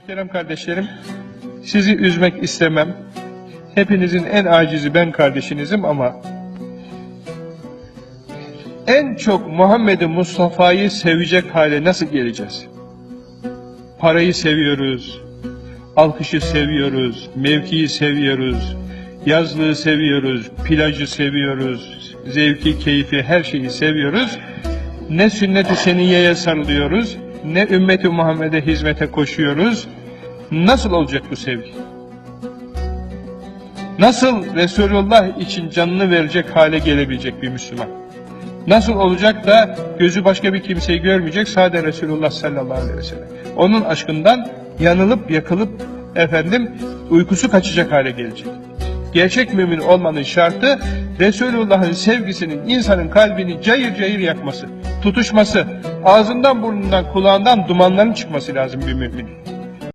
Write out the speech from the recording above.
Muhterem kardeşlerim, sizi üzmek istemem. Hepinizin en acizi ben kardeşinizim ama en çok Muhammed-i Mustafa'yı sevecek hale nasıl geleceğiz? Parayı seviyoruz, alkışı seviyoruz, mevkiyi seviyoruz, yazlığı seviyoruz, plajı seviyoruz, zevki, keyfi, her şeyi seviyoruz. Ne sünnet-i seniyyeye sarılıyoruz, ne ümmet-i Muhammed'e hizmete koşuyoruz. Nasıl olacak bu sevgi? Nasıl Resulullah için canını verecek hale gelebilecek bir Müslüman? Nasıl olacak da gözü başka bir kimseyi görmeyecek, sadece Resulullah sallallahu aleyhi ve sellem? Onun aşkından yanılıp yakılıp uykusu kaçacak hale gelecek. Gerçek mümin olmanın şartı Resulullah'ın sevgisinin insanın kalbini cayır cayır yakması, tutuşması, ağzından burnundan kulağından dumanların çıkması lazım bir müminin.